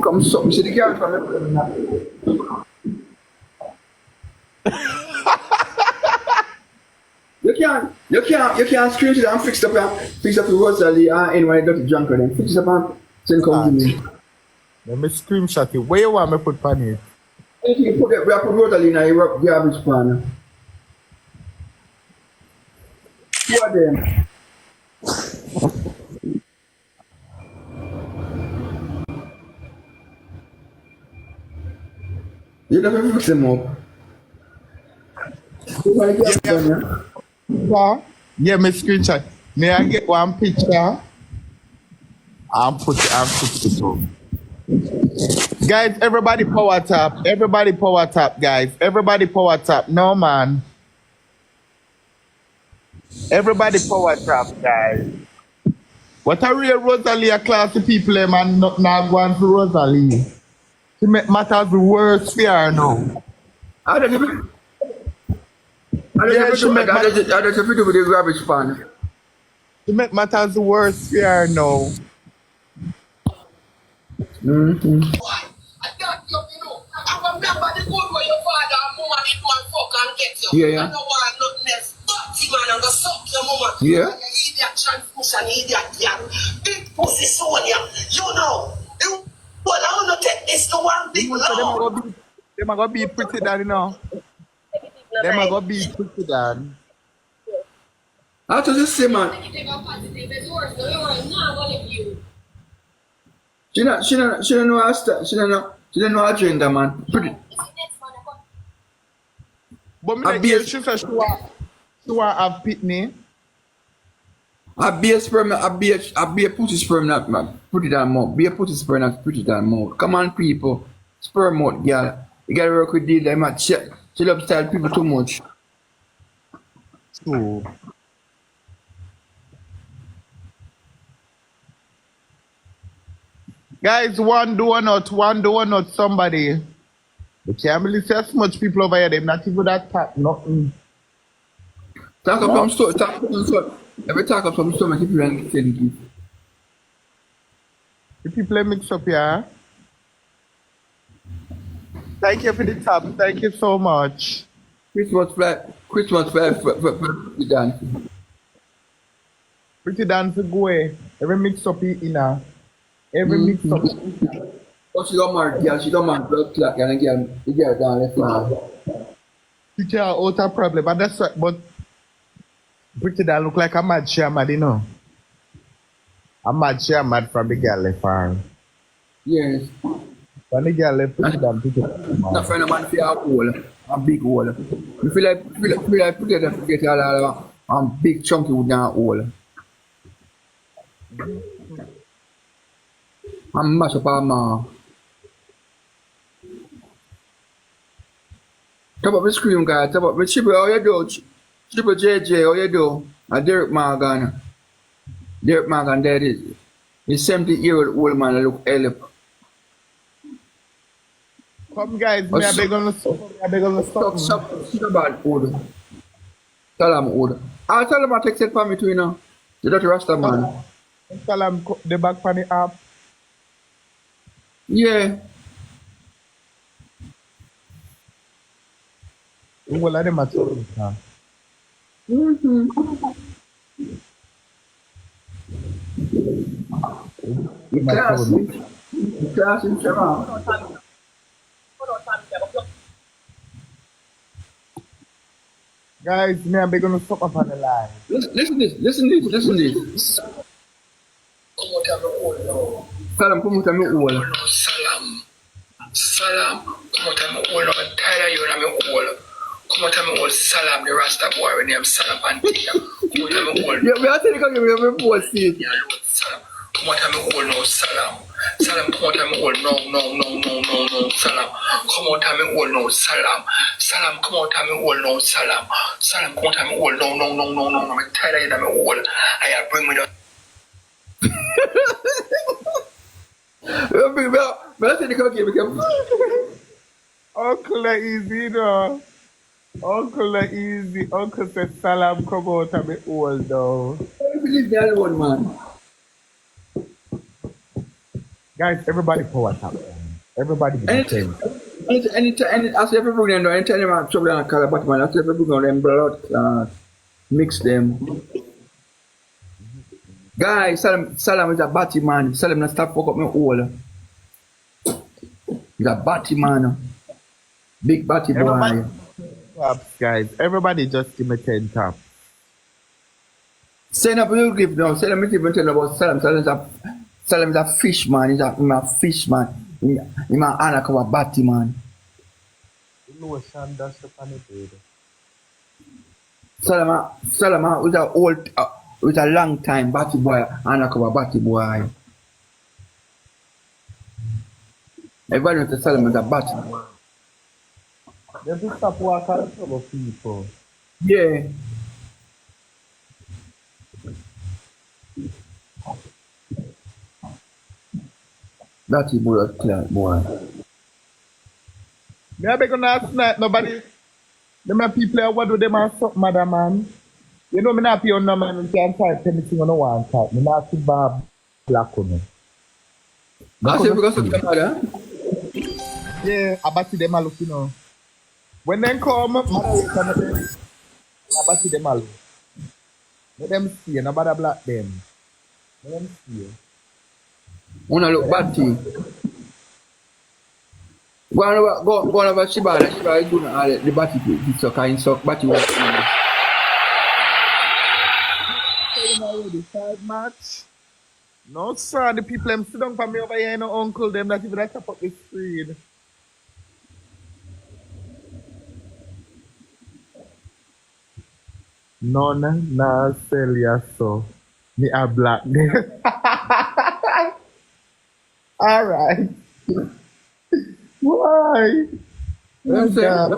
Come something. See the girl from the. You can't screen it and fix up the Rosalie and anyway dirty junk on them. Fix it up and send come to me. Let me screenshot it. Where you want me put pan it? Anything you put we have put Rosalie in a garbage pan. What them? You never fix them up. Yeah, me screenshot. May I get one picture? I'm put it up. Guys, everybody power tap. Everybody power tap, guys. Everybody power tap. No, man. Everybody power tap, guys. What a real Rosalie a classy people, man. Not going for Rosalie. She make matters worse for her now. How does it fit with the garbage pan? She make matters worse for her now. Mm-hmm. Yeah, yeah. Yeah. Big pussy Sonia, you know. Well, I want to take this to one big law. Them are gonna be pretty done, you know. Them are gonna be pretty done. How does this say, man? She don't know her stuff. She don't know her agenda, man. Pretty. But me, she said she want have pitney. A beer sperm, a beer pussy sperm not man. Put it on mouth. Beer pussy sperm not put it on mouth. Come on, people. Sperm mouth, girl. You gotta work with deal like man. She love style people too much. True. Guys, one donut, somebody. The can't believe so much people over here. They're not even that pack, nothing. Talk up some stuff. Talk up some stuff. Every talk up some stuff, people and send gift. The people mix up here. Thank you for the tap. Thank you so much. Christmas flag for dance. Pretty dance go away. Every mix up here. Every mix up. But she got married, girl. She got married blood clot, and the girl down left now. She can't out a problem, but that's what. But Pretty that look like a mad mad, you know. A mad from the girl left arm. Yes. When the girl left, Pretty damn Pretty. Not friend of man for a hole, a big hole. You feel like Pretty that forget all a big chunky wood down hole. I'm mash up her mouth. Top up the screen, guys. Top up the Triple. How you do? Triple JJ. How you do? Derrick Morgan. Derrick Morgan. There it is. He's 70-year-old old man. Look help. Come, guys. Me a beg on the stop. Stop bad order. Tell him order. I'll tell him I text it for me too, you know. You don't Rasta man. Tell him the back for the app. Yeah. Well, I them at all. Mm-hmm. Guys, me a beg on the stop up on the line. Listen this. Salam, come out of my hole. Salam, come out of my hole. I'm tired of you in my hole. Come out of my hole, Salam, the Rasta boy, when name Salam Pantia. Come out of my hole. Yeah, we are telling you, we have a boy, see. Yeah, Lord, Salam. Come out of my hole now, Salam. Salam, come out of my hole. No, Salam. Come out of my hole now, Salam. Salam, come out of my hole now, Salam. Salam, come out of my hole. No. I'm tired of you in my hole. I bring me down. Uncle easy, no. Uncle easy. Uncle said Salam come out of me old though. I believe that one, man. Guys, everybody power tap. Everybody give me 10. Anytime, as if everybody know, anytime them have trouble and call a Batman, as if everybody know them blood mix them. Guys, Salam is a Batman. Salam not stop fuck up my hole. He's a Batman. Big Batty Everybody boy. taps, guys. Everybody just give me 10 taps. Send up a little gift now. Salam is even tell about Salam. Salam is a fish man. He's a fish man. He's a honor cover Batman. Lotion dash up on it, baby. Salam with a old, with a long time Batty boy, honor cover Batty boy. Everybody knows Salam is a Batty boy. They have stop walking trouble people. Yeah. Batty boy, clear boy. Me a beg on that night, nobody. Them a people what do them and something, madam man. You know me not pay on no man and can't type anything on no one type. Me not see Bob black on me. That's it because of your mother. Yeah, I bet them a look, you know. When they come, I bet them a look. Let them see, nobody black them. Let them see. Wanna look Batty. Go on over Shibala. Shibala is doing all the Batty to suck and suck Batty was Already 5 match. No sir, the people them sit down for me over here, no uncle them that even top up the screen. None na sell ya so. Me a black there. Alright. Why? I'm saying,